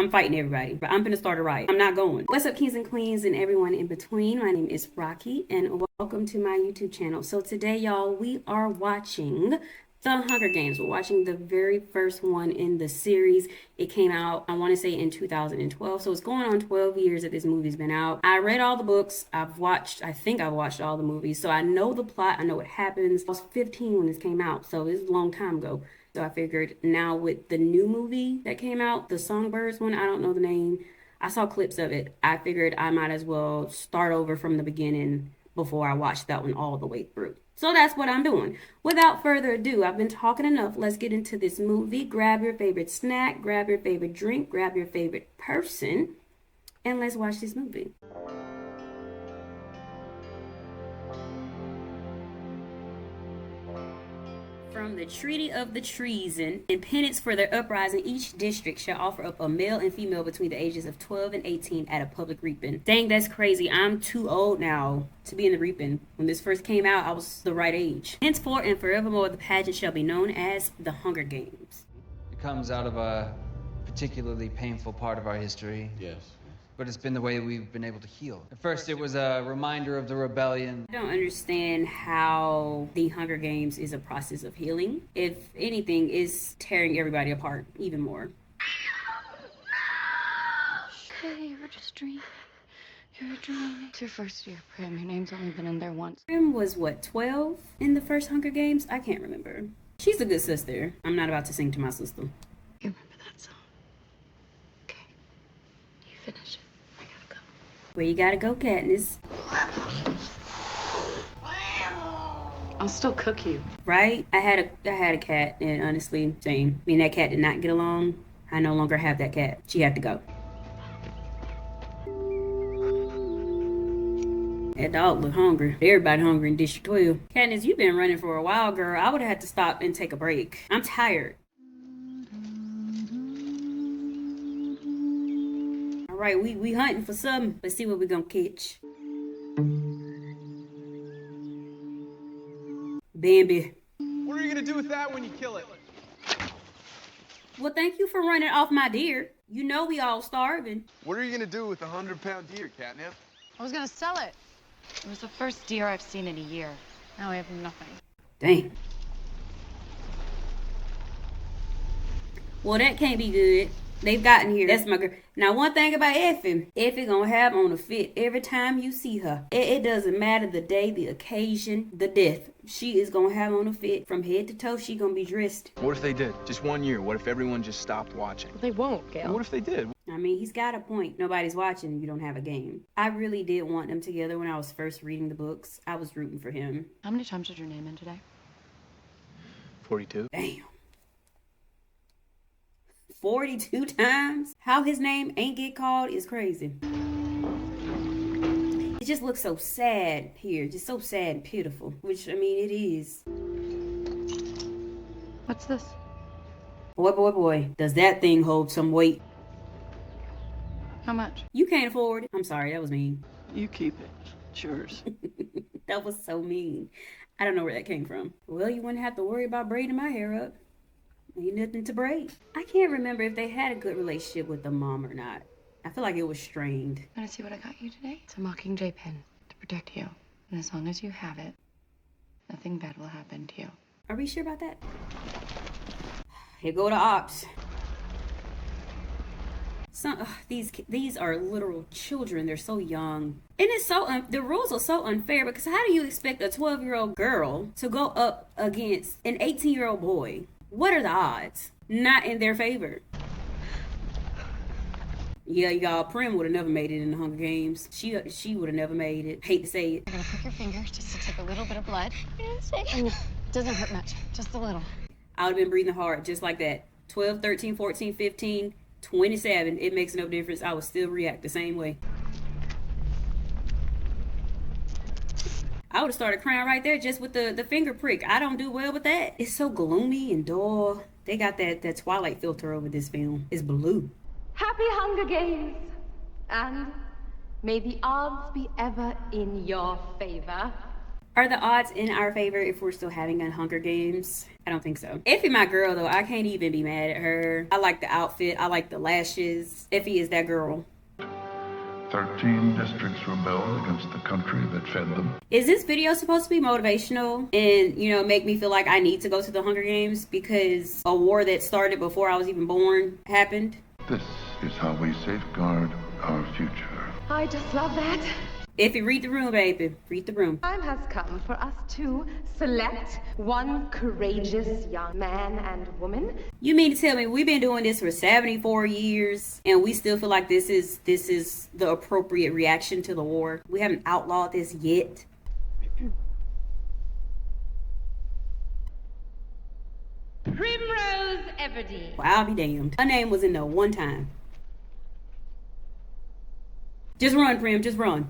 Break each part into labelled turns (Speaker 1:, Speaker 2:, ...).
Speaker 1: I'm fighting everybody. I'm gonna start a riot. I'm not going. What's up, kings and queens and everyone in between? My name is Rocky and welcome to my YouTube channel. So today, y'all, we are watching The Hunger Games. We're watching the very first one in the series. It came out, I want to say, in 2012. So it's going on 12 years that this movie's been out. I read all the books. I think I've watched all the movies. So I know the plot. I know what happens. I was 15 when this came out. So it's a long time ago. So I figured now with the new movie that came out, the Songbirds one, I don't know the name. I saw clips of it. I figured I might as well start over from the beginning before I watch that one all the way through. So that's what I'm doing. Without further ado, I've been talking enough. Let's get into this movie. Grab your favorite snack, grab your favorite drink, grab your favorite person, and let's watch this movie. From the Treaty of the Treason, in penance for their uprising, each district shall offer up a male and female between the ages of 12 and 18 at a public reaping. Dang, that's crazy. I'm too old now to be in the reaping. When this first came out, I was the right age. Henceforth and forevermore, the pageant shall be known as the Hunger Games.
Speaker 2: It comes out of a particularly painful part of our history.
Speaker 3: Yes.
Speaker 2: But it's been the way we've been able to heal. At first, it was a reminder of the rebellion.
Speaker 1: I don't understand how the Hunger Games is a process of healing. If anything, it's tearing everybody apart even more.
Speaker 4: Okay, you're just dreaming. You're dreaming. It's your first year, Prim. Your name's only been in there once.
Speaker 1: Prim was what, 12 in the first Hunger Games? I can't remember. She's a good sister. I'm not about to sing to my sister.
Speaker 4: You remember that song? Okay. You finish it. I gotta go.
Speaker 1: Where you gotta go, Katniss?
Speaker 4: I'll still cook you.
Speaker 1: Right? I had a cat, and honestly, same. Me and that cat did not get along. I no longer have that cat. She had to go. That dog looked hungry. Everybody hungry in District 12. Katniss, you've been running for a while, girl. I would have had to stop and take a break. I'm tired. All right, we hunting for something. Let's see what we're gonna catch. Bambi.
Speaker 3: What are you gonna do with that when you kill it?
Speaker 1: Well, thank you for running off my deer. You know we all starving.
Speaker 3: What are you gonna do with a 100-pound deer, Katniss?
Speaker 5: I was gonna sell it.
Speaker 4: It was the first deer I've seen in a year.
Speaker 5: Now I have nothing.
Speaker 1: Dang. Well, that can't be good. They've gotten here. That's my girl. Now, one thing about Effie gonna have on a fit every time you see her. It doesn't matter the day, the occasion, the death. She is gonna have on a fit from head to toe. She gonna be dressed.
Speaker 3: What if they did? Just 1 year. What if everyone just stopped watching?
Speaker 5: They won't, Gail.
Speaker 3: What if they did?
Speaker 1: I mean, he's got a point. Nobody's watching. You don't have a game. I really did want them together when I was first reading the books. I was rooting for him.
Speaker 4: How many times did your name in today?
Speaker 3: 42.
Speaker 1: Damn. 42 times? How his name ain't get called is crazy. It just looks so sad here. Just so sad and pitiful. Which, I mean, it is.
Speaker 4: What's this?
Speaker 1: Boy, boy, boy. Does that thing hold some weight?
Speaker 4: How much?
Speaker 1: You can't afford it. I'm sorry, that was mean.
Speaker 6: You keep it. It's yours.
Speaker 1: That was so mean. I don't know where that came from. Well, you wouldn't have to worry about braiding my hair up. Ain't nothing to braid. I can't remember if they had a good relationship with the mom or not. I feel like it was strained.
Speaker 4: Wanna see what I got you today? It's a Mockingjay pin to protect you. And as long as you have it, nothing bad will happen to you.
Speaker 1: Are we sure about that? Here go the ops. These are literal children. They're so young. And it's so, the rules are so unfair because how do you expect a 12-year-old girl to go up against an 18-year-old boy? What are the odds? Not in their favor. Yeah, y'all, Prim would have never made it in the Hunger Games. She would have never made it. Hate to say it.
Speaker 5: You're gonna prick your finger just to take a little bit of blood. And it doesn't hurt much, just a little.
Speaker 1: I would have been breathing hard just like that. 12, 13, 14, 15, 27. It makes no difference. I would still react the same way. I would have started crying right there just with the finger prick. I don't do well with that. It's so gloomy and dull. They got that Twilight filter over this film. It's blue.
Speaker 7: Happy Hunger Games, and may the odds be ever in your favor.
Speaker 1: Are the odds in our favor if we're still having a Hunger Games? I don't think so. Effie my girl though. I can't even be mad at her. I like the outfit. I like the lashes. Effie is that girl.
Speaker 8: 13 districts rebelled against the country that fed them.
Speaker 1: Is this video supposed to be motivational and, you know, make me feel like I need to go to the Hunger Games because a war that started before I was even born happened?
Speaker 8: This is how we safeguard our future.
Speaker 7: I just love that.
Speaker 1: If you read the room, baby, read the room.
Speaker 7: Time has come for us to select one courageous young man and woman.
Speaker 1: You mean to tell me we've been doing this for 74 years and we still feel like this is the appropriate reaction to the war? We haven't outlawed this yet.
Speaker 7: Primrose Everdeen.
Speaker 1: Well, I'll be damned. Her name was in there one time. Just run, Prim, just run.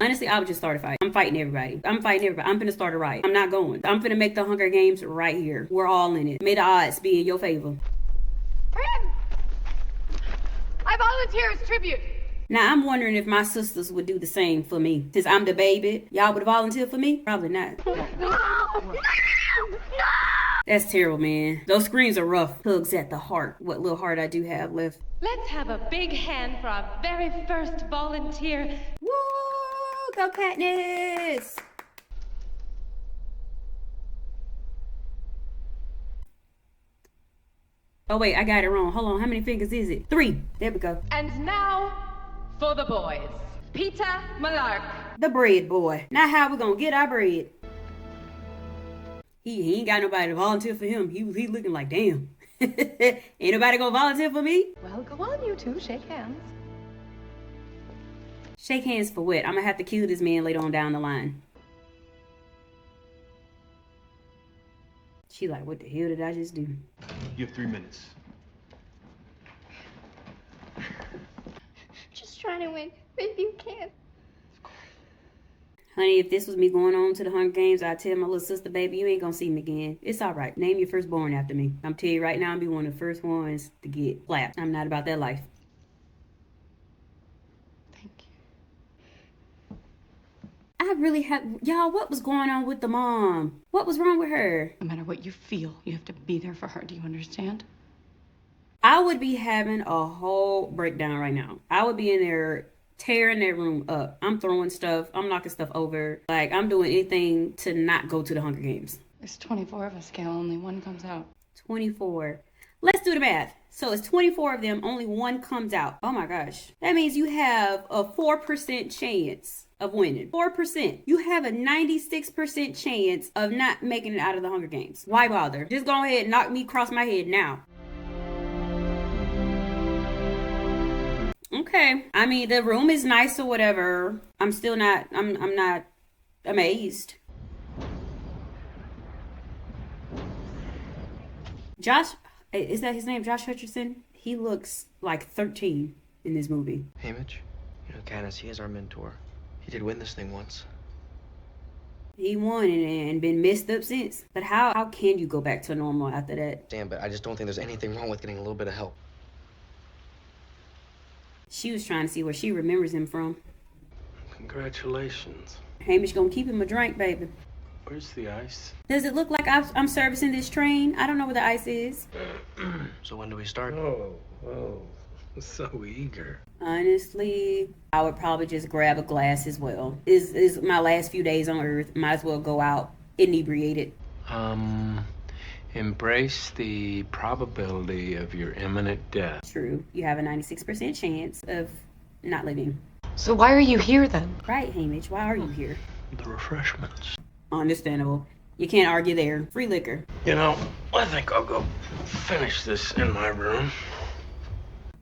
Speaker 1: Honestly, I would just start a fight. I'm fighting everybody. I'm finna start a riot. I'm not going. I'm finna make the Hunger Games right here. We're all in it. May the odds be in your favor.
Speaker 7: Prim! I volunteer as tribute.
Speaker 1: Now, I'm wondering if my sisters would do the same for me. Since I'm the baby, y'all would volunteer for me? Probably not.
Speaker 7: No!
Speaker 1: That's terrible, man. Those screams are rough. Hugs at the heart. What little heart I do have left.
Speaker 7: Let's have a big hand for our very first volunteer.
Speaker 1: Woo! Go Katniss! Oh wait, I got it wrong. Hold on, how many fingers is it? 3. There we go.
Speaker 7: And now for the boys. Peeta Malark.
Speaker 1: The bread boy. Now how we gonna get our bread? He ain't got nobody to volunteer for him. He looking like, damn. Ain't nobody gonna volunteer for me?
Speaker 7: Well, go on, you two. Shake hands.
Speaker 1: Shake hands for what? I'm gonna have to kill this man later on down the line. She like, what the hell did I just do?
Speaker 3: You have 3 minutes.
Speaker 5: Just trying to win. Maybe you can.
Speaker 1: Honey, if this was me going on to the Hunger Games, I'd tell my little sister, baby, you ain't gonna see me again. It's all right. Name your firstborn after me. I'm telling you right now, I'm be one of the first ones to get slapped. I'm not about that life.
Speaker 4: Thank you.
Speaker 1: I really have... Y'all, what was going on with the mom? What was wrong with her?
Speaker 4: No matter what you feel, you have to be there for her. Do you understand?
Speaker 1: I would be having a whole breakdown right now. I would be in there tearing that room up. I'm throwing stuff. I'm knocking stuff over. Like, I'm doing anything to not go to the Hunger Games.
Speaker 4: There's 24 of us, Gail. Only one comes out.
Speaker 1: 24. Let's do the math. So it's 24 of them. Only one comes out. Oh my gosh. That means you have a 4% chance of winning. 4%. You have a 96% chance of not making it out of the Hunger Games. Why bother? Just go ahead and knock me across my head now. Okay. I mean, the room is nice or whatever. I'm still not, I'm not amazed. Josh, is that his name? Josh Hutcherson? He looks like 13 in this movie.
Speaker 9: Hamish, you know, Katniss, he is our mentor. He did win this thing once.
Speaker 1: He won and been messed up since. But how can you go back to normal after that?
Speaker 9: Damn, but I just don't think there's anything wrong with getting a little bit of help.
Speaker 1: She was trying to see where she remembers him from.
Speaker 6: Congratulations.
Speaker 1: Hamish gonna keep him a drink, baby.
Speaker 6: Where's the ice?
Speaker 1: Does it look like I'm servicing this train? I don't know where the ice is.
Speaker 9: So when do we start?
Speaker 6: Oh, so eager.
Speaker 1: Honestly, I would probably just grab a glass as well. Is my last few days on Earth. Might as well go out inebriated.
Speaker 6: Embrace the probability of your imminent death.
Speaker 1: True. You have a 96% chance of not living.
Speaker 4: So why are you here then?
Speaker 1: Right, Hamish. Why are you here?
Speaker 6: The refreshments.
Speaker 1: Understandable. You can't argue there. Free liquor.
Speaker 6: You know, I think I'll go finish this in my room.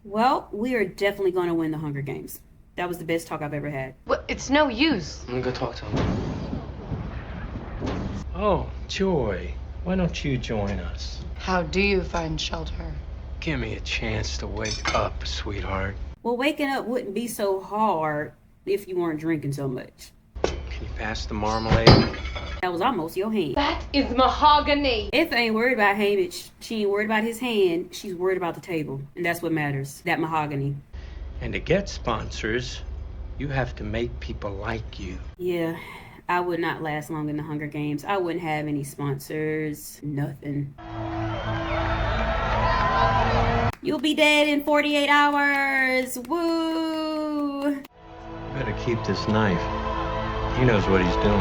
Speaker 1: Well, we are definitely going to win the Hunger Games. That was the best talk I've ever had.
Speaker 4: Well, it's no use.
Speaker 9: I'm gonna go talk to him.
Speaker 6: Oh, Joy, why don't you join us?
Speaker 4: How do you find shelter?
Speaker 6: Give me a chance to wake up, sweetheart.
Speaker 1: Well, waking up wouldn't be so hard if you weren't drinking so much.
Speaker 6: Can you pass the marmalade?
Speaker 1: That was almost your hand.
Speaker 7: That is mahogany.
Speaker 1: If ain't worried about Hamish, she ain't worried about his hand, she's worried about the table. And that's what matters. That mahogany.
Speaker 6: And to get sponsors,
Speaker 9: You have to make people like you.
Speaker 1: Yeah, I would not last long in the Hunger Games. I wouldn't have any sponsors, nothing. You'll be dead in 48 hours. Woo!
Speaker 9: You better keep this knife. He knows what he's doing.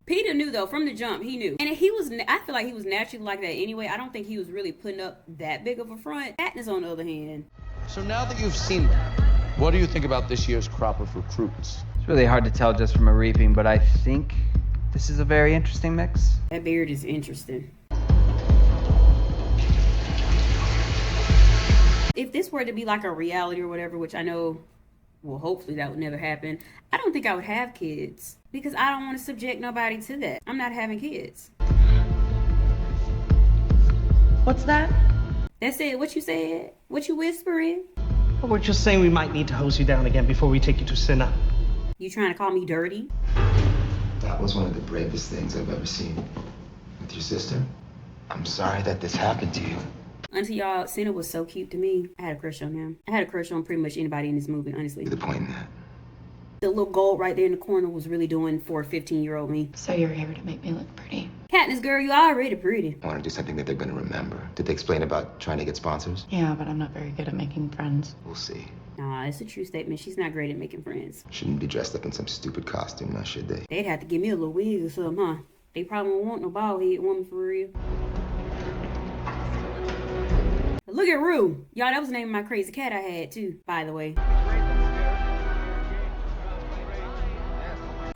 Speaker 1: Peeta knew though, from the jump, he knew. And I feel like he was naturally like that anyway. I don't think he was really putting up that big of a front. Katniss, on the other hand.
Speaker 10: So now that you've seen them, what do you think about this year's crop of recruits?
Speaker 2: It's really hard to tell just from a reaping, but I think this is a very interesting mix.
Speaker 1: That beard is interesting. If this were to be like a reality or whatever, which I know, well, hopefully that would never happen, I don't think I would have kids because I don't want to subject nobody to that. I'm not having kids.
Speaker 11: What's that?
Speaker 1: That's it. What you said? What you whispering?
Speaker 11: Well, we're just saying we might need to hose you down again before we take you to Cinna.
Speaker 1: You trying to call me dirty?
Speaker 12: That was one of the bravest things I've ever seen. With your sister? I'm sorry that this happened to you.
Speaker 1: Auntie, y'all, Cinna was so cute to me. I had a crush on him. I had a crush on pretty much anybody in this movie, honestly.
Speaker 12: The point in that.
Speaker 1: The little gold right there in the corner was really doing for a 15-year-old me.
Speaker 4: So you're here to make me look pretty.
Speaker 1: Katniss, girl, you already pretty.
Speaker 12: I want to do something that they're going to remember. Did they explain about trying to get sponsors?
Speaker 4: Yeah, but I'm not very good at making friends.
Speaker 12: We'll see.
Speaker 1: Nah, it's a true statement. She's not great at making friends.
Speaker 12: Shouldn't be dressed up in some stupid costume, now should they?
Speaker 1: They'd have to give me a little wig or something, huh? They probably won't want no bald head woman for real. Look at Rue. Y'all, that was the name of my crazy cat I had too, by the way.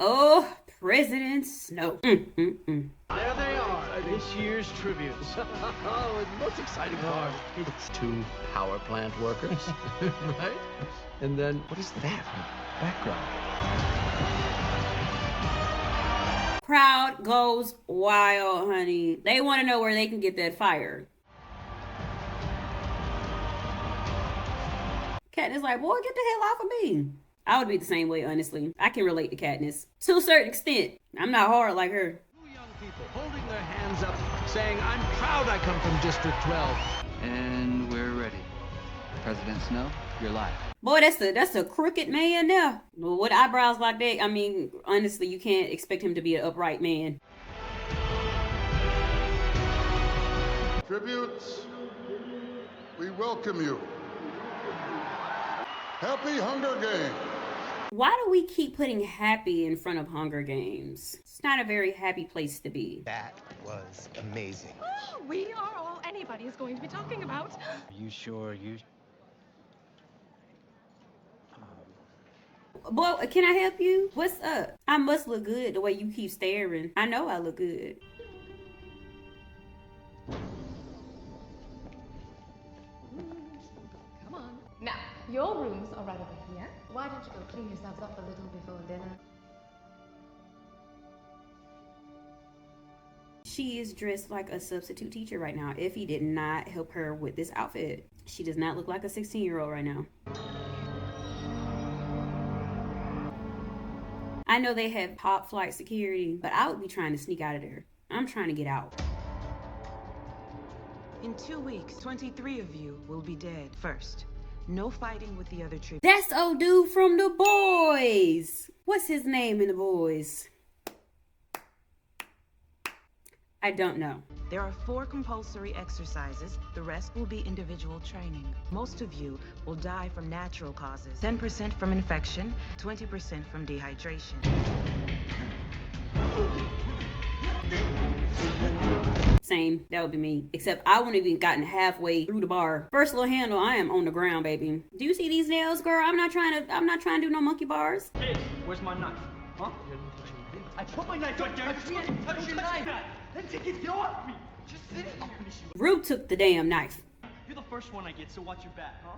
Speaker 1: Oh, President Snow.
Speaker 6: There they are, this year's tributes. Oh, the most exciting part. It's 2 power plant workers, right? And then, what is that in the background?
Speaker 1: Crowd goes wild, honey. They want to know where they can get that fire. Katniss like, boy, get the hell off of me. I would be the same way, honestly. I can relate to Katniss to a certain extent. I'm not hard like her.
Speaker 6: 2 young people holding their hands up, saying, I'm proud I come from District 12.
Speaker 2: And we're ready. President Snow, you're live.
Speaker 1: Boy, that's a crooked man now. With eyebrows like that, I mean, honestly, you can't expect him to be an upright man.
Speaker 8: Tributes, we welcome you. Happy Hunger Games!
Speaker 1: Why do we keep putting happy in front of Hunger Games? It's not a very happy place to be.
Speaker 12: That was amazing.
Speaker 7: Oh, we are all anybody is going to be talking about.
Speaker 9: Are you sure you...
Speaker 1: Boy, can I help you? What's up? I must look good the way you keep staring. I know I look good.
Speaker 7: Come on. Now, your rooms are right over here. Why don't you go clean yourselves up a little before dinner?
Speaker 1: She is dressed like a substitute teacher right now. Effie did not help her with this outfit. She does not look like a 16-year-old right now. I know they have top flight security, but I would be trying to sneak out of there. I'm trying to get out.
Speaker 13: In 2 weeks, 23 of you will be dead. First, no fighting with the other tributes.
Speaker 1: That's old dude from The Boys. What's his name in The Boys? I don't know.
Speaker 13: There are 4 compulsory exercises. The rest will be individual training. Most of you will die from natural causes. 10% from infection, 20% from dehydration.
Speaker 1: Same, that would be me. Except I wouldn't even gotten halfway through the bar. First little handle, I am on the ground, baby. Do you see these nails, girl? I'm not trying to do no monkey bars.
Speaker 6: Hey, where's my knife? Huh? I put my knife right there. I didn't touch your knife. Then take it, get off me. Just sit it.
Speaker 1: Rue took the damn knife.
Speaker 6: You're the first one I get, so watch your back, huh?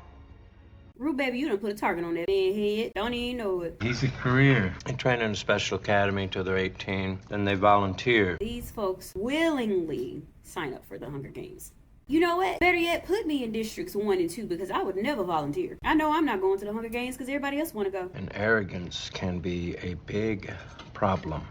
Speaker 1: Rue, baby, you done put a target on that man's head. Don't even know it.
Speaker 9: Easy career. They train in a special academy till they're 18. Then they volunteer.
Speaker 1: These folks willingly sign up for the Hunger Games. You know what? Better yet, put me in districts 1 and 2 because I would never volunteer. I know I'm not going to the Hunger Games because everybody else want to go.
Speaker 9: And arrogance can be a big problem.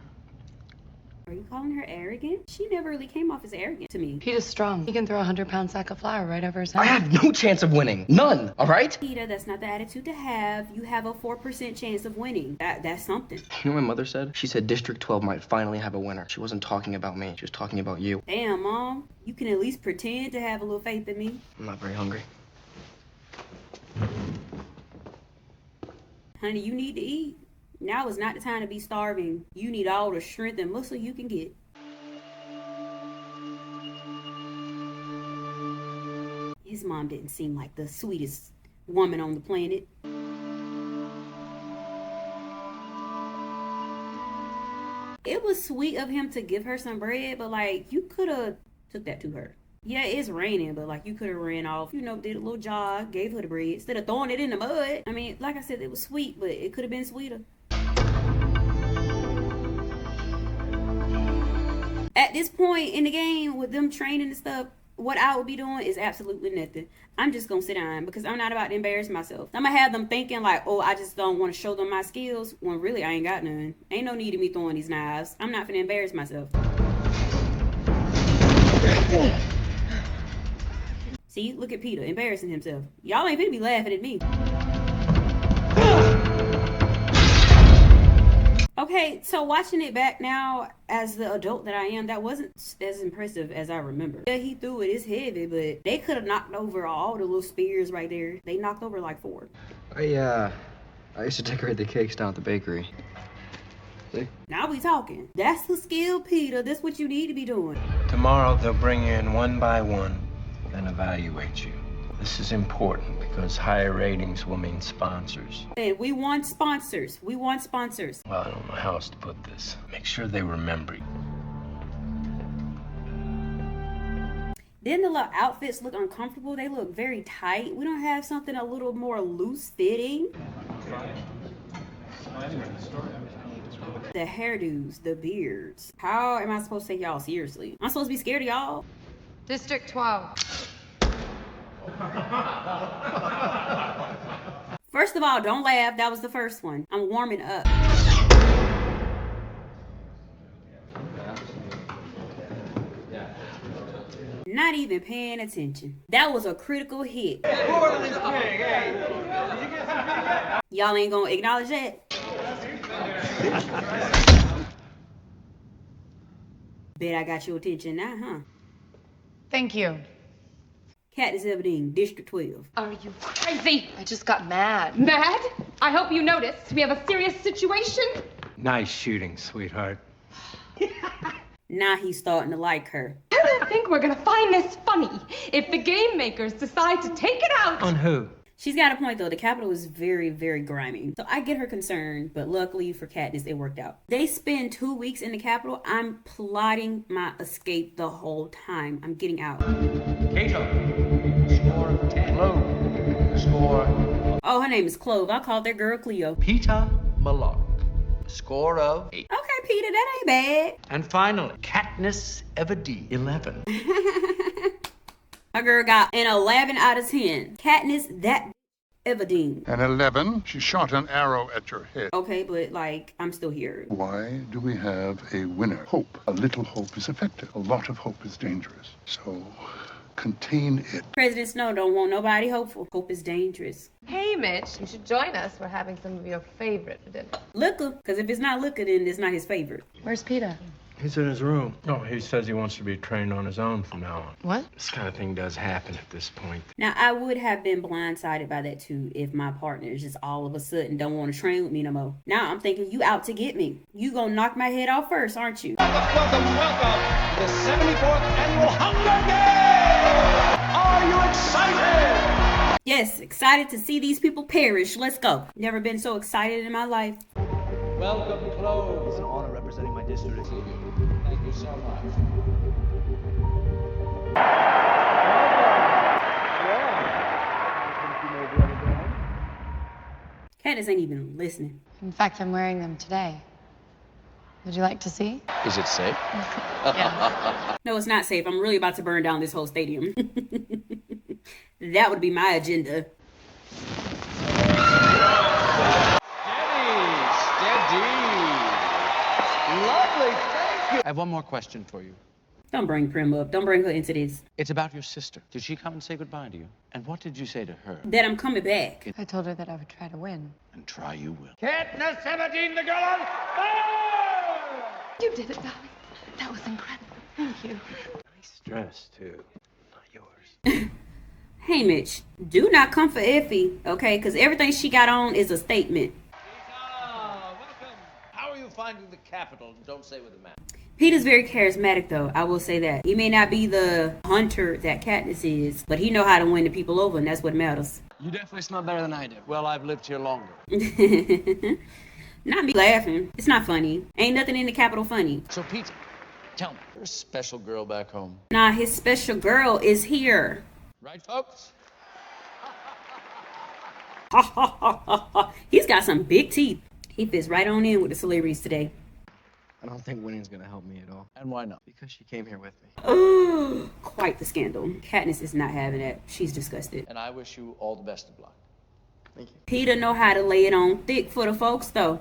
Speaker 1: Are you calling her arrogant? She never really came off as arrogant to me.
Speaker 4: Peeta's strong. He can throw a 100-pound sack of flour right over his head.
Speaker 14: I have no chance of winning. None, all right?
Speaker 1: Peeta, that's not the attitude to have. You have a 4% chance of winning. That's something.
Speaker 14: You know what my mother said? She said District 12 might finally have a winner. She wasn't talking about me. She was talking about you.
Speaker 1: Damn, Mom. You can at least pretend to have a little faith in me.
Speaker 14: I'm not very hungry.
Speaker 1: Honey, you need to eat. Now is not the time to be starving. You need all the strength and muscle you can get. His mom didn't seem like the sweetest woman on the planet. It was sweet of him to give her some bread, but like, you could have took that to her. Yeah, it's raining, but like, you could have ran off, you know, did a little jog, gave her the bread instead of throwing it in the mud. I mean, like I said, it was sweet, but it could have been sweeter. At this point in the game, with them training and stuff, what I would be doing is absolutely nothing. I'm just gonna sit down because I'm not about to embarrass myself. I'm gonna have them thinking like, oh, I just don't want to show them my skills, when really I ain't got none. Ain't no need of me throwing these knives. I'm not finna embarrass myself. See, look at Peeta embarrassing himself. Y'all ain't finna be laughing at me. Okay, so watching it back now as the adult that I am, that wasn't as impressive as I remember. Yeah, he threw it, it's heavy, but they could have knocked over all the little spears right there. They knocked over like 4.
Speaker 14: I used to decorate the cakes down at the bakery. See?
Speaker 1: Now we talking. That's the skill, Peeta. That's what you need to be doing.
Speaker 9: Tomorrow they'll bring you in one by one and evaluate you. This is important because higher ratings will mean sponsors.
Speaker 1: And we want sponsors. We want sponsors.
Speaker 9: Well, I don't know how else to put this. Make sure they remember you.
Speaker 1: Then the little outfits look uncomfortable. They look very tight. We don't have something a little more loose fitting. The hairdos, the beards. How am I supposed to take y'all seriously? I'm supposed to be scared of y'all?
Speaker 4: District 12.
Speaker 1: First of all, don't laugh. That was the first one. I'm warming up. Not even paying attention. That was a critical hit. Y'all ain't gonna acknowledge that? Bet I got your attention now, huh?
Speaker 4: Thank you.
Speaker 1: Katniss Everdeen, District 12.
Speaker 7: Are you crazy?
Speaker 4: I just got mad.
Speaker 7: Mad? I hope you noticed. We have a serious situation.
Speaker 9: Nice shooting, sweetheart.
Speaker 1: Now he's starting to like her.
Speaker 7: I don't think we're gonna find this funny if the game makers decide to take it out.
Speaker 9: On who?
Speaker 1: She's got a point though. The Capitol is very, very grimy. So I get her concern, but luckily for Katniss, it worked out. They spend 2 weeks in the Capitol. I'm plotting my escape the whole time. I'm getting out.
Speaker 6: Cato, score of 10. Clove, score.
Speaker 1: Oh, her name is Clove. I called that girl Cleo.
Speaker 6: Peeta Malak, score of 8.
Speaker 1: Okay, Peeta, that ain't bad.
Speaker 6: And finally, Katniss Everdeen, 11.
Speaker 1: My girl got an 11 out of 10. Katniss, that Everdeen.
Speaker 8: An 11, she shot an arrow at your head.
Speaker 1: Okay, but like, I'm still here.
Speaker 8: Why do we have a winner? Hope. A little hope is effective. A lot of hope is dangerous. So, contain it.
Speaker 1: President Snow don't want nobody hopeful. Hope is dangerous.
Speaker 4: Hey, Mitch, you should join us. We're having some of your favorite for dinner.
Speaker 1: Liquor, because if it's not liquor, then it's not his favorite.
Speaker 4: Where's Peeta?
Speaker 9: He's in his room. Oh, he says he wants to be trained on his own from now on.
Speaker 4: What?
Speaker 9: This kind of thing does happen at this point.
Speaker 1: Now, I would have been blindsided by that too if my partner just all of a sudden don't want to train with me no more. Now I'm thinking, you out to get me. You gonna knock my head off first, aren't you?
Speaker 6: Welcome to the 74th Annual Hunger Games! Are you excited?
Speaker 1: Yes, excited to see these people perish. Let's go. Never been so excited in my life.
Speaker 6: Welcome, Clove. It's an honor representing my district. Thank you so much.
Speaker 1: Katniss ain't even listening.
Speaker 4: In fact, I'm wearing them today. Would you like to see?
Speaker 6: Is it safe?
Speaker 4: Yeah.
Speaker 1: No, it's not safe. I'm really about to burn down this whole stadium. That would be my agenda.
Speaker 6: Steady. Lovely. Thank
Speaker 10: I have one more question for you.
Speaker 1: Don't bring Prim up. Don't bring her into this.
Speaker 10: It's about your sister. Did she come and say goodbye to you? And what did you say to her?
Speaker 1: That I'm coming back.
Speaker 4: I told her that I would try to win.
Speaker 10: And try you will.
Speaker 6: Katniss 17, the girl on fire!
Speaker 7: You did it, darling. That was incredible. Thank you.
Speaker 9: Nice dress, too. Not yours.
Speaker 1: Hey, Mitch, do not come for Effie, okay? Because everything she got on is a statement.
Speaker 6: Welcome. How are you finding the capital? Don't say with a man.
Speaker 1: Peeta's very charismatic, though. I will say that. He may not be the hunter that Katniss is, but he know how to win the people over, and that's what matters.
Speaker 14: You definitely smell better than I do.
Speaker 6: Well, I've lived here longer.
Speaker 1: Not me laughing. It's not funny. Ain't nothing in the Capitol funny.
Speaker 10: So, Peeta, tell me, there's a special girl back home.
Speaker 1: Nah, his special girl is here.
Speaker 10: Right, folks?
Speaker 1: He's got some big teeth. He fits right on in with the celebrities today.
Speaker 14: I don't think winning's gonna help me at all.
Speaker 10: And why not?
Speaker 14: Because she came here with me.
Speaker 1: Oh, quite the scandal. Katniss is not having it. She's disgusted.
Speaker 10: And I wish you all the best of luck.
Speaker 14: Thank you.
Speaker 1: Peeta know how to lay it on thick for the folks, though.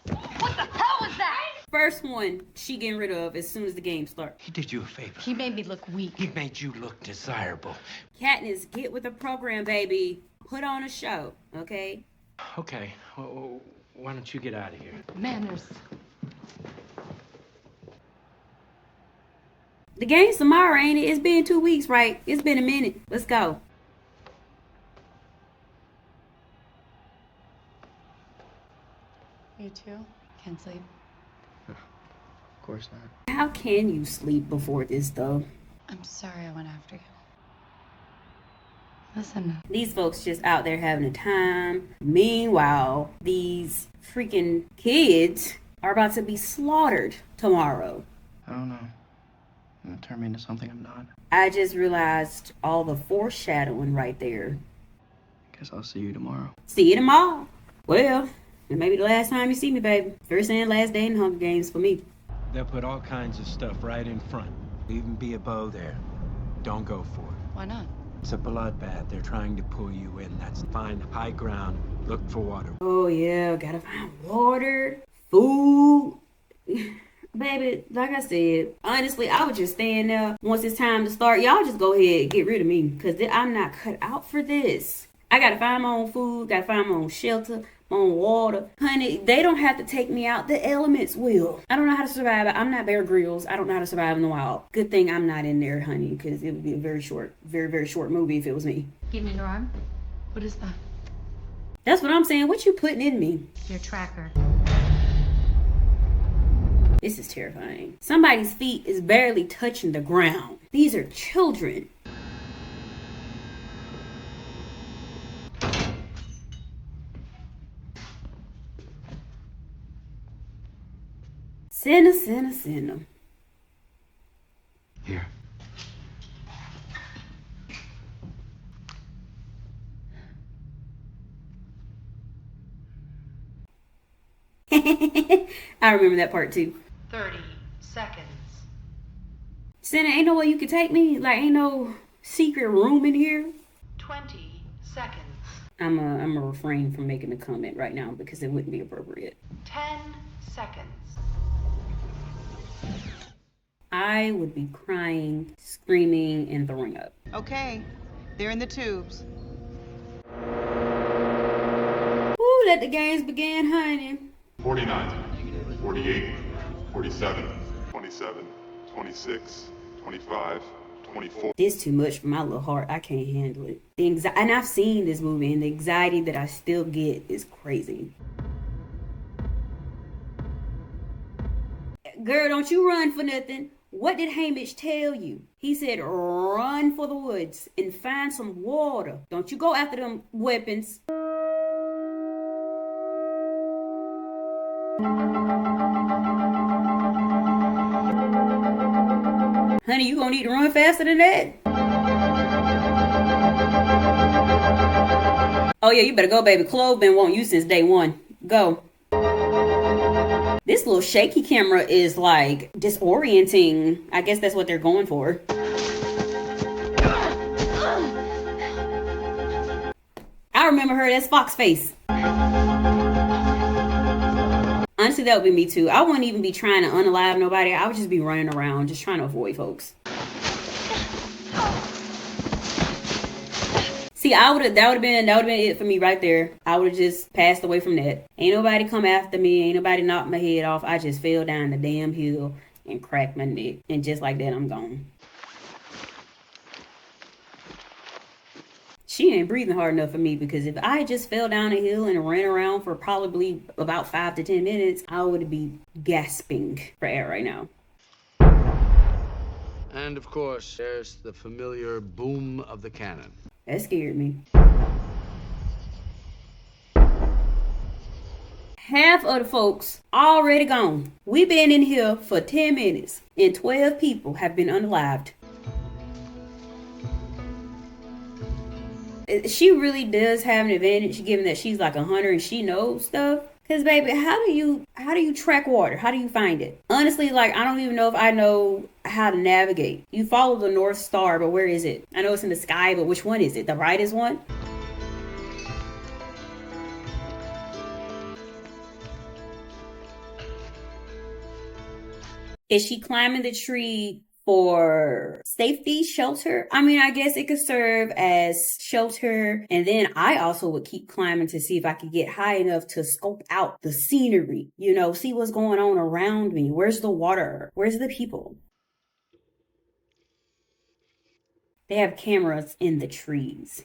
Speaker 7: What the hell was that?
Speaker 1: First one she getting rid of as soon as the game starts.
Speaker 9: He did you a favor.
Speaker 5: He made me look weak.
Speaker 9: He made you look desirable.
Speaker 1: Katniss, get with the program, baby. Put on a show, okay?
Speaker 9: Okay, well, why don't you get out of here?
Speaker 4: Manners.
Speaker 1: The game's tomorrow, ain't it? It's been 2 weeks, right? It's been a minute. Let's go.
Speaker 4: You too? Can't sleep?
Speaker 14: Of course not.
Speaker 1: How can you sleep before this, though?
Speaker 4: I'm sorry I went after you. Listen.
Speaker 1: These folks just out there having a time. Meanwhile, these freaking kids are about to be slaughtered tomorrow.
Speaker 14: I don't know. You're gonna turn me into something I'm not.
Speaker 1: I just realized all the foreshadowing right there.
Speaker 14: Guess I'll see you tomorrow.
Speaker 1: See you tomorrow. Well, it may be the last time you see me, baby. First and last day in Hunger Games for me.
Speaker 9: They'll put all kinds of stuff right in front. Even be a bow there. Don't go for it.
Speaker 4: Why not?
Speaker 9: It's a bloodbath. They're trying to pull you in. That's find high ground. Look for water.
Speaker 1: Oh, yeah. Gotta find water, food. Baby, like I said, honestly, I would just stand there once it's time to start. Y'all just go ahead and get rid of me because I'm not cut out for this. I gotta find my own food, gotta find my own shelter, my own water. Honey, they don't have to take me out. The elements will. I don't know how to survive. I'm not Bear Grylls. I don't know how to survive in the wild. Good thing I'm not in there, honey, because it would be a very short, very short movie if it was me.
Speaker 4: Give me your arm. What is that?
Speaker 1: That's what I'm saying. What you putting in me?
Speaker 5: Your tracker.
Speaker 1: This is terrifying. Somebody's feet is barely touching the ground. These are children. Sinner, sinner, sinner.
Speaker 9: Here.
Speaker 1: I remember that part too.
Speaker 4: 30 seconds.
Speaker 1: Sinner, ain't no way you could take me? Like, ain't no secret room in here?
Speaker 4: 20 seconds.
Speaker 1: I'm a refrain from making a comment right now because it wouldn't be appropriate.
Speaker 4: 10 seconds.
Speaker 1: I would be crying, screaming, and throwing up.
Speaker 13: Okay, they're in the tubes.
Speaker 1: Ooh, let the games begin, honey.
Speaker 15: 49, 48, 47, 27, 26, 25, 24.
Speaker 1: This too much for my little heart. I can't handle it. And I've seen this movie, and the anxiety that I still get is crazy. Girl, don't you run for nothing. What did Hamish tell you? He said, run for the woods and find some water. Don't you go after them weapons. Honey, you gonna need to run faster than that? Oh yeah, you better go, baby. Chloe been wanting you since day one. Go. This little shaky camera is like disorienting. I guess that's what they're going for. I remember her as Fox Face. Honestly, that would be me too. I wouldn't even be trying to unalive nobody. I would just be running around, just trying to avoid folks. See, that would have been it for me right there. I would have just passed away from that. Ain't nobody come after me. Ain't nobody knocked my head off. I just fell down the damn hill and cracked my neck. And just like that, I'm gone. She ain't breathing hard enough for me, because if I just fell down a hill and ran around for probably about 5 to 10 minutes, I would be gasping for air right now.
Speaker 6: And of course, there's the familiar boom of the cannon.
Speaker 1: That scared me. Half of the folks already gone. We've been in here for 10 minutes and 12 people have been unalived. She really does have an advantage, given that she's like a hunter and she knows stuff. Cause baby, how do you track water? How do you find it? Honestly, like, I don't even know if I know how to navigate. You follow the North Star, but where is it? I know it's in the sky, but which one is it? The brightest one? Is she climbing the tree for safety, shelter? I mean, I guess it could serve as shelter. And then I also would keep climbing to see if I could get high enough to scope out the scenery, you know, see what's going on around me. Where's the water? Where's the people? They have cameras in the trees.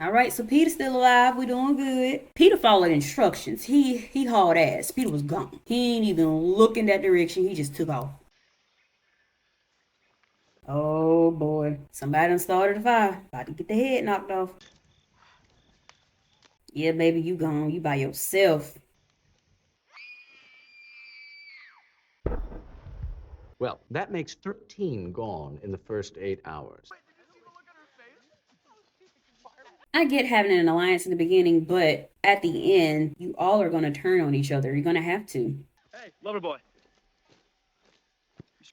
Speaker 1: All right, so Peeta's still alive. We doing good. Peeta followed instructions. He hauled ass. Peeta was gone. He ain't even look in that direction. He just took off. Oh boy, somebody done started a fire. About to get the head knocked off. Yeah, baby, you gone. You by yourself.
Speaker 6: Well, that makes 13 gone in the first 8 hours.
Speaker 1: I get having an alliance in the beginning, but at the end, you all are going to turn on each other. You're going to have to.
Speaker 14: Hey, lover boy.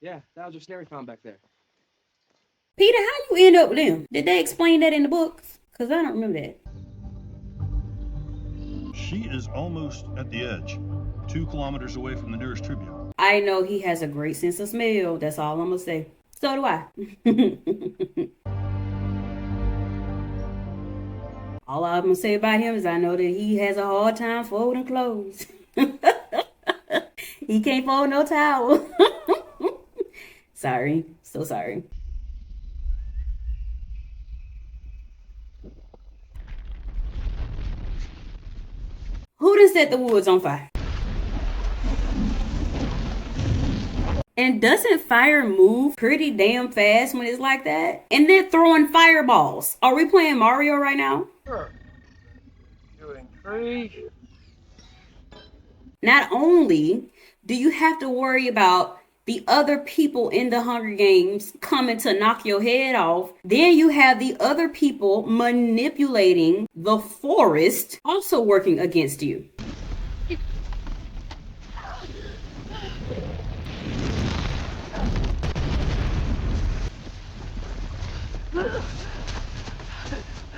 Speaker 14: Yeah, that was your snare we found back there.
Speaker 1: Peeta, how you end up with them? Did they explain that in the books? Because I don't remember that.
Speaker 16: She is almost at the edge, 2 kilometers away from the nearest tribune.
Speaker 1: I know he has a great sense of smell. That's all I'm going to say. So do I. All I'm going to say about him is I know that he has a hard time folding clothes. He can't fold no towel. Sorry. So sorry. Who done set the woods on fire? And doesn't fire move pretty damn fast when it's like that? And they're throwing fireballs. Are we playing Mario right now?
Speaker 14: Sure. Doing 3.
Speaker 1: Not only do you have to worry about the other people in the Hunger Games coming to knock your head off, then you have the other people manipulating the forest also working against you.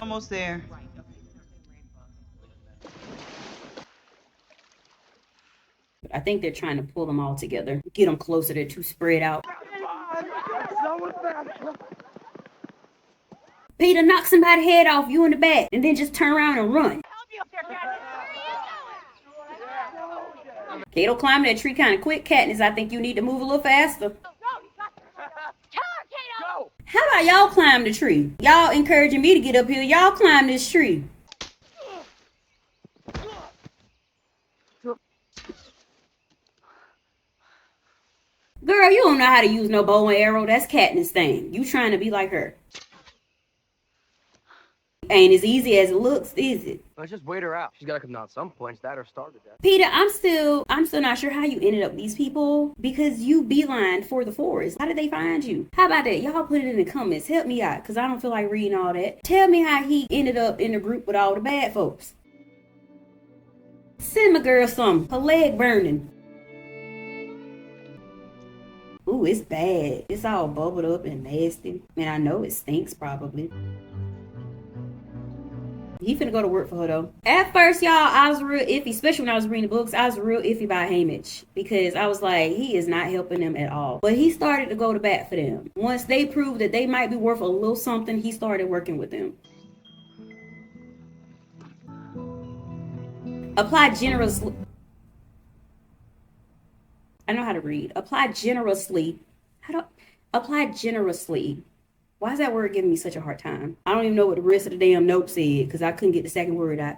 Speaker 17: Almost there.
Speaker 1: I think they're trying to pull them all together, get them closer. They're too spread out. Peeta, knock somebody's head off, you in the back, and then just turn around and run. Kato climbed that tree kind of quick. Katniss, I think you need to move a little faster. How about y'all climb the tree? Y'all encouraging me to get up here. Y'all climb this tree. Girl, you don't know how to use no bow and arrow. That's Katniss' thing. You trying to be like her. Ain't as easy as it looks, is it?
Speaker 14: Let's just wait her out. She's got to come down at some point. That or starve to death.
Speaker 1: Peeta, I'm still not sure how you ended up with these people, because you beelined for the forest. How did they find you? How about that? Y'all put it in the comments. Help me out, because I don't feel like reading all that. Tell me how he ended up in the group with all the bad folks. Send my girl some. Her leg burning. Ooh, Ooh, it's bad. It's all bubbled up and nasty. And I know it stinks probably. He finna go to work for her though. At first, y'all, I was real iffy, especially when I was reading the books. I was real iffy about Haymitch because I was like, he is not helping them at all. But he started to go to bat for them. Once they proved that they might be worth a little something, he started working with them. Apply generously. I know how to read. Apply generously. Apply generously. Why is that word giving me such a hard time? I don't even know what the rest of the damn note said because I couldn't get the second word out.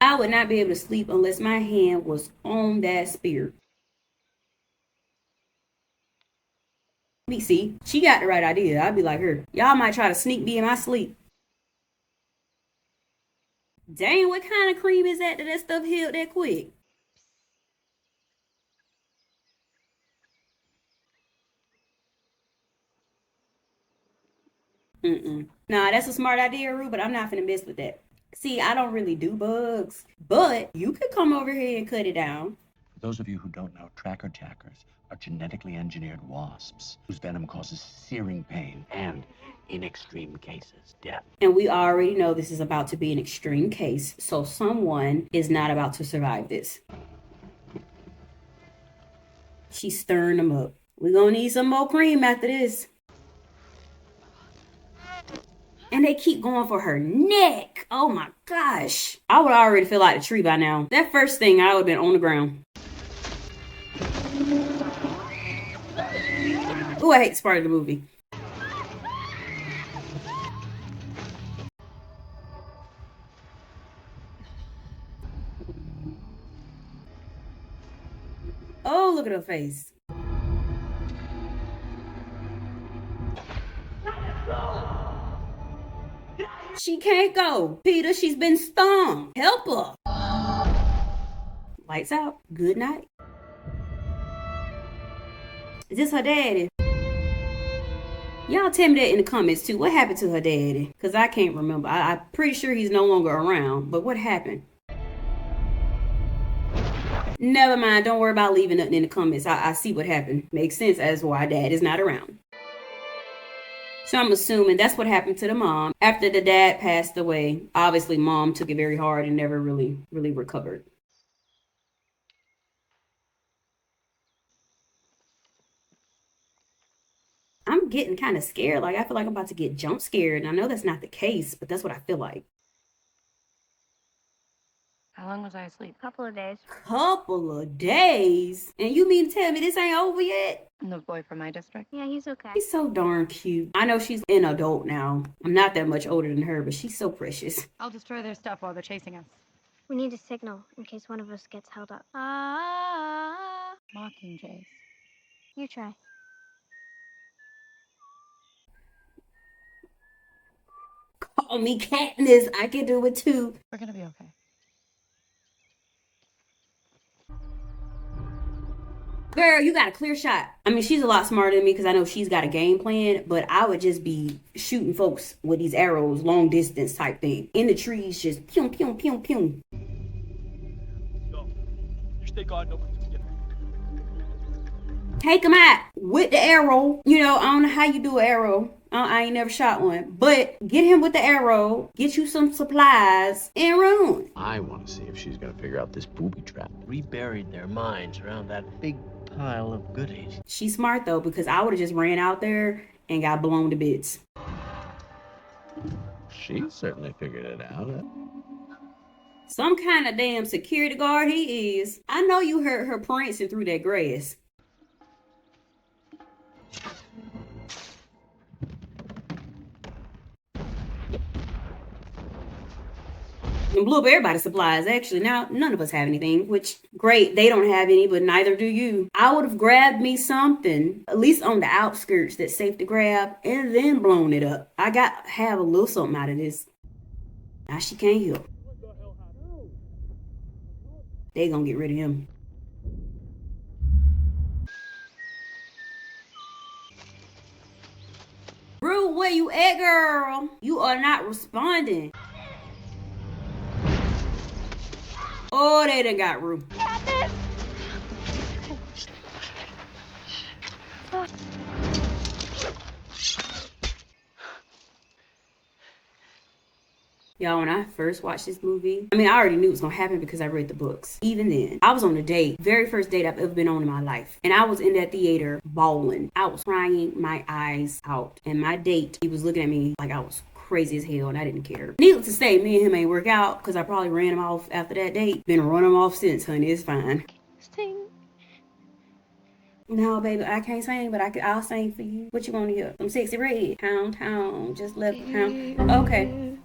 Speaker 1: I would not be able to sleep unless my hand was on that spear. Me see, she got the right idea. I'd be like her. Y'all might try to sneak me in my sleep. Dang, what kind of cream is that that stuff healed that quick? Nah, that's a smart idea, Rue, but I'm not finna mess with that. See, I don't really do bugs, but you could come over here and cut it down.
Speaker 18: For those of you who don't know, tracker jackers are genetically engineered wasps whose venom causes searing pain and, in extreme cases, death.
Speaker 1: And we already know this is about to be an extreme case, so someone is not about to survive this. She's stirring them up. We're gonna need some more cream after this. And they keep going for her neck. Oh my gosh. I would already feel like a tree by now. That first thing, I would have been on the ground. Ooh, I hate this part of the movie. Oh, look at her face. She can't go. Peeta, she's been stung. Help her. Lights out. Good night. Is this her daddy? Y'all tell me that in the comments too. What happened to her daddy? Because I can't remember. I'm pretty sure he's no longer around. But what happened? Never mind. Don't worry about leaving nothing in the comments. I see what happened. Makes sense as why dad is not around. So I'm assuming that's what happened to the mom. After the dad passed away, obviously mom took it very hard and never really recovered. I'm getting kind of scared. Like, I feel like I'm about to get jump scared. And I know that's not the case, but that's what I feel like.
Speaker 4: How long was I asleep?
Speaker 5: Couple of days.
Speaker 1: Couple of days? And you mean to tell me this ain't over yet?
Speaker 4: The boy from my district?
Speaker 5: Yeah, he's okay.
Speaker 1: He's so darn cute. I know she's an adult now. I'm not that much older than her, but she's so precious.
Speaker 19: I'll destroy their stuff while they're chasing us.
Speaker 5: We need a signal in case one of us gets held up.
Speaker 19: Mockingjays.
Speaker 5: You try.
Speaker 1: Call me Katniss. I can do it too.
Speaker 19: We're gonna be okay.
Speaker 1: Girl, you got a clear shot. I mean, she's a lot smarter than me because I know she's got a game plan, but I would just be shooting folks with these arrows, long distance type thing. In the trees, just pew, pew, pew, pew.
Speaker 6: You stay guard over.
Speaker 1: Take them out with the arrow. You know, I don't know how you do an arrow. I ain't never shot one. But get him with the arrow, get you some supplies, and run.
Speaker 18: I want to see if she's going to figure out this booby trap.
Speaker 9: Reburied their minds around that big pile of goodies.
Speaker 1: She's smart, though, because I would have just ran out there and got blown to bits.
Speaker 18: She certainly figured it out. Huh?
Speaker 1: Some kind of damn security guard he is. I know you heard her prancing through that grass. And blew up everybody's supplies, actually. Now, none of us have anything, which, great, they don't have any, but neither do you. I would have grabbed me something, at least on the outskirts, that's safe to grab, and then blown it up. I got to have a little something out of this. Now she can't help. They gonna get rid of him. Rue, where you at, girl? You are not responding. Oh, they done got Rue.
Speaker 5: Katniss!
Speaker 1: Y'all, when I first watched this movie, I mean, I already knew it was gonna happen because I read the books. Even then, I was on a date, very first date I've ever been on in my life. And I was in that theater bawling. I was crying my eyes out. And my date, he was looking at me like I was crazy as hell and I didn't care. Needless to say, me and him ain't work out because I probably ran him off after that date. Been running him off since, honey. It's fine.
Speaker 5: Sing.
Speaker 1: No, baby, I can't sing, but I'll sing for you. What you want to hear? Some sexy red. Pound, just left pound. Okay.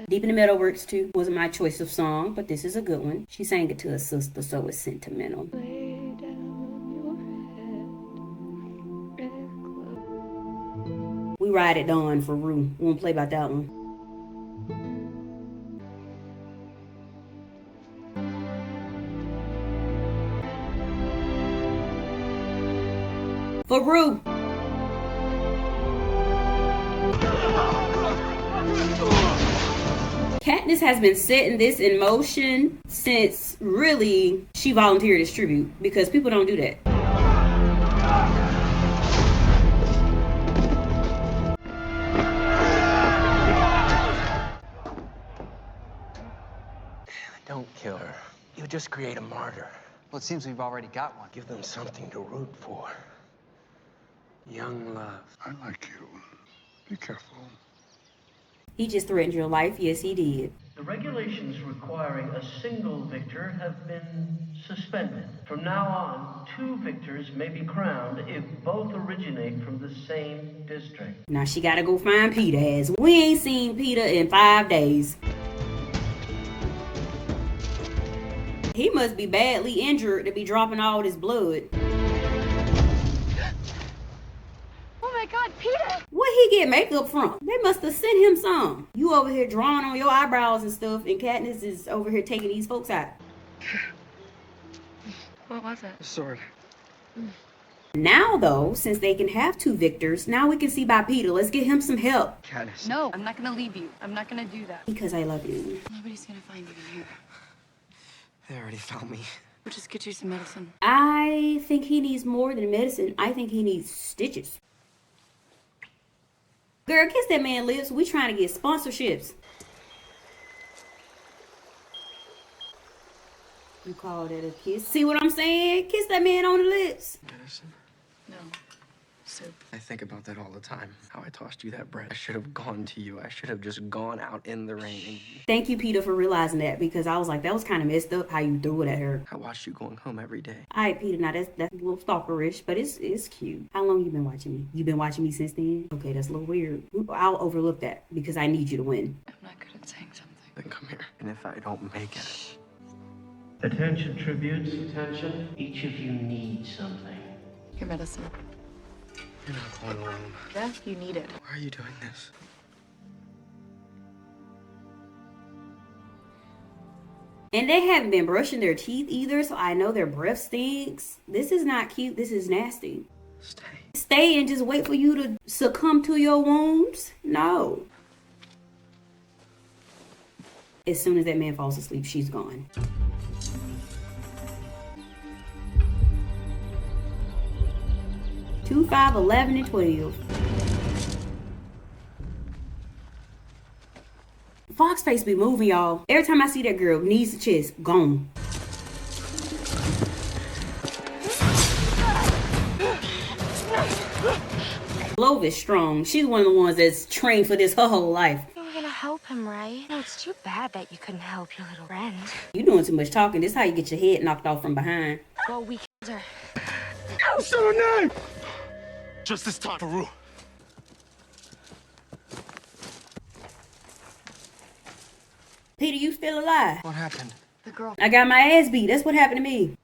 Speaker 1: Deep in the Meadow works too. Wasn't my choice of song, but this is a good one. She sang it to her sister, so it's sentimental. We ride at dawn for Rue. We won't play about that one. For Rue. Katniss has been setting this in motion since really she volunteered as tribute because people don't do that.
Speaker 9: Don't kill her. You just create a martyr.
Speaker 2: Well, it seems we've already got one.
Speaker 9: Give them something to root for. Young love.
Speaker 8: I like you. Be careful.
Speaker 1: He just threatened your life. Yes, he did.
Speaker 6: The regulations requiring a single victor have been suspended. From now on, 2 victors may be crowned if both originate from the same district.
Speaker 1: Now she gotta go find Peeta, as we ain't seen Peeta in 5 days. He must be badly injured to be dropping all this blood.
Speaker 5: Oh my God, Peeta!
Speaker 1: Where'd he get makeup from? They must have sent him some. You over here drawing on your eyebrows and stuff, and Katniss is over here taking these folks out.
Speaker 4: What was it?
Speaker 14: A sword.
Speaker 1: Now, though, since they can have 2 victors, now we can see by Peeta. Let's get him some help.
Speaker 14: Katniss.
Speaker 4: No, I'm not gonna leave you. I'm not gonna do that.
Speaker 1: Because I love you.
Speaker 4: Nobody's gonna find you in here.
Speaker 14: They already found me.
Speaker 4: We'll just get you some medicine.
Speaker 1: I think he needs more than medicine. I think he needs stitches. Girl, kiss that man lips. We trying to get sponsorships. You call that a kiss? See what I'm saying? Kiss that man on the lips.
Speaker 14: Medicine?
Speaker 4: No. Soup.
Speaker 14: I think about that all the time. How I tossed you that bread. I should have gone to you. I should have just gone out in the rain.
Speaker 1: Thank you, Peeta, for realizing that, because I was like, that was kind of messed up how you threw it at her.
Speaker 14: I watched you going home every day.
Speaker 1: All right, Peeta, now that's a little stalkerish, but it's cute. How long you been watching me? You been watching me since then? Okay, that's a little weird. I'll overlook that because I need you to win.
Speaker 4: I'm not good at saying something.
Speaker 14: Then come here. And if I don't make it...
Speaker 6: Attention, tributes. Attention. Each of you needs something.
Speaker 4: Your medicine.
Speaker 14: You're not going alone.
Speaker 4: Yeah, you need it.
Speaker 14: Why are you doing this?
Speaker 1: And they haven't been brushing their teeth either, so I know their breath stinks. This is not cute. This is nasty.
Speaker 14: Stay.
Speaker 1: Stay and just wait for you to succumb to your wounds? No. As soon as that man falls asleep, she's gone. Two, 5, 11, and 12. Fox face be moving, y'all. Every time I see that girl, knees to chest, gone. Love is strong. She's one of the ones that's trained for this her whole life.
Speaker 5: You're gonna help him, right? No, it's too bad that you couldn't help your little friend.
Speaker 1: You doing too much talking. This is how you get your head knocked off from behind.
Speaker 5: Well, we killed her.
Speaker 3: What's her name? Just this time for Rue.
Speaker 1: Peeta, you still alive?
Speaker 14: What happened?
Speaker 4: The girl.
Speaker 1: I got my ass beat. That's what happened to me.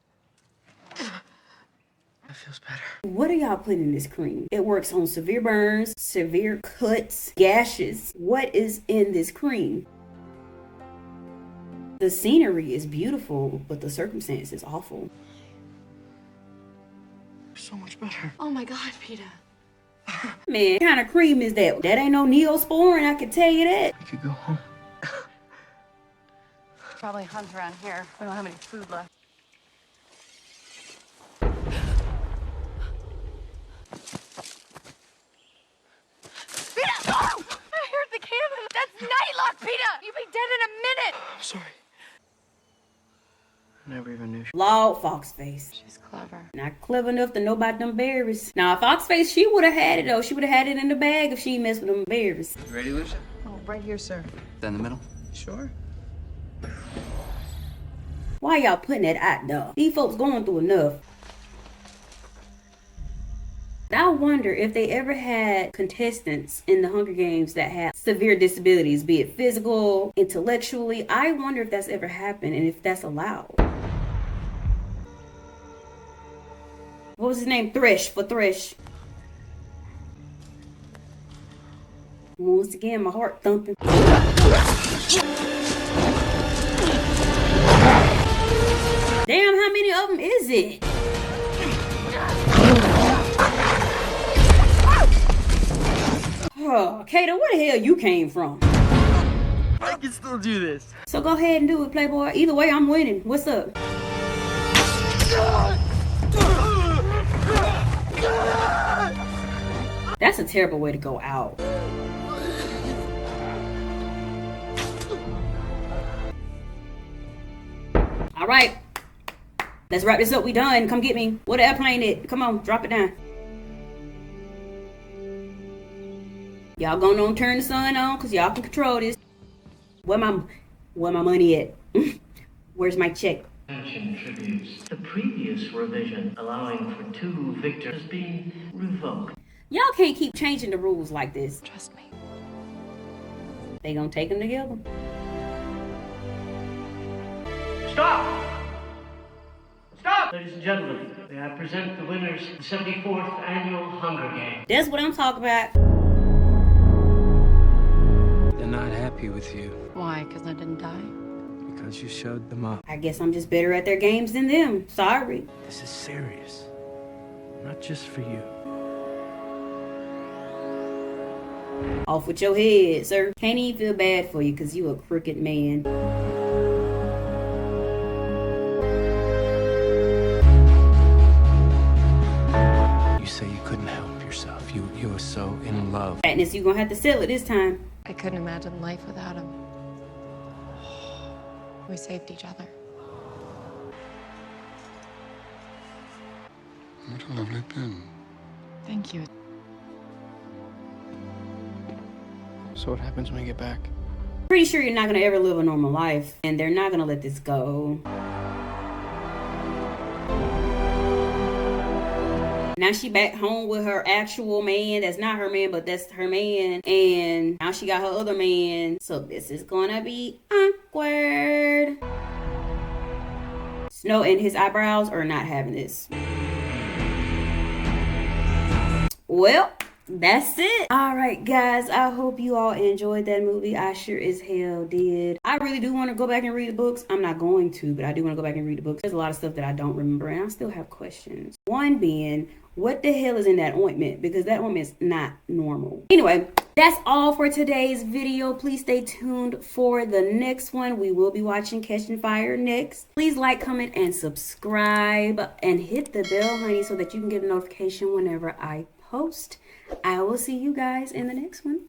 Speaker 14: That feels better.
Speaker 1: What are y'all putting in this cream? It works on severe burns, severe cuts, gashes. What is in this cream? The scenery is beautiful, but the circumstance is awful.
Speaker 14: So much better.
Speaker 4: Oh my God, Peeta.
Speaker 1: Man, what kind of cream is that? That ain't no Neosporin, I can tell you that.
Speaker 14: We could go home.
Speaker 19: Probably hunt around here. We don't have any food left. Peeta! Oh! I heard the cannon! That's Nightlock, Peeta! You'll be dead in a minute!
Speaker 14: I'm sorry. I never even knew.
Speaker 1: Lord Foxface.
Speaker 4: She's clever.
Speaker 1: Not clever enough to know about them berries. Now, Foxface, she would have had it, though. She would have had it in the bag if she messed with them berries.
Speaker 14: You ready, Lucia?
Speaker 17: Oh, right here, sir.
Speaker 14: Down the middle?
Speaker 17: Sure.
Speaker 1: Why y'all putting that out there? These folks going through enough. I wonder if they ever had contestants in the Hunger Games that had severe disabilities, be it physical, intellectually. I wonder if that's ever happened and if that's allowed. What was his name? Thresh, for Thresh. Once again, my heart thumping. Damn, how many of them is it? Oh, Kato, where the hell you came from?
Speaker 14: I can still do this.
Speaker 1: So go ahead and do it, Playboy. Either way, I'm winning. What's up? That's a terrible way to go out. All right. Let's wrap this up. We done. Come get me. Where the airplane at? Come on, drop it down. Y'all gonna turn the sun on because y'all can control this. Where my money at? Where's my check?
Speaker 20: Tributes. The previous revision allowing for 2 victors being revoked.
Speaker 1: Y'all can't keep changing the rules like this.
Speaker 4: Trust me.
Speaker 1: They gonna take them together.
Speaker 20: Stop! Stop! Ladies and gentlemen, may I present the winners of the 74th Annual Hunger Games.
Speaker 1: That's what I'm talking about.
Speaker 14: They're not happy with you
Speaker 4: Why? Because I didn't die?
Speaker 14: because you showed them up.
Speaker 1: I guess I'm just better at their games than them. Sorry.
Speaker 14: This is serious. Not just for you.
Speaker 1: Off with your head, sir. Can't even feel bad for you because you a crooked man.
Speaker 14: You say you couldn't help yourself. You were so in love.
Speaker 1: Katniss, you gonna have to sell it this time.
Speaker 4: I couldn't imagine life without him. We saved each other.
Speaker 8: What a lovely pen.
Speaker 4: Thank you.
Speaker 14: So what happens when we get back?
Speaker 1: Pretty sure you're not gonna ever live a normal life, and they're not gonna let this go. Now she back home with her actual man. That's not her man, but that's her man. And now she got her other man. So this is gonna be awkward. Snow and his eyebrows are not having this. Well, that's it. All right, guys. I hope you all enjoyed that movie. I sure as hell did. I really do want to go back and read the books. I'm not going to, but I do want to go back and read the books. There's a lot of stuff that I don't remember, and I still have questions. One being, what the hell is in that ointment? Because that ointment's not normal. Anyway, that's all for today's video. Please stay tuned for the next one. We will be watching Catching Fire next. Please like, comment, and subscribe. And hit the bell, honey, so that you can get a notification whenever I post. I will see you guys in the next one.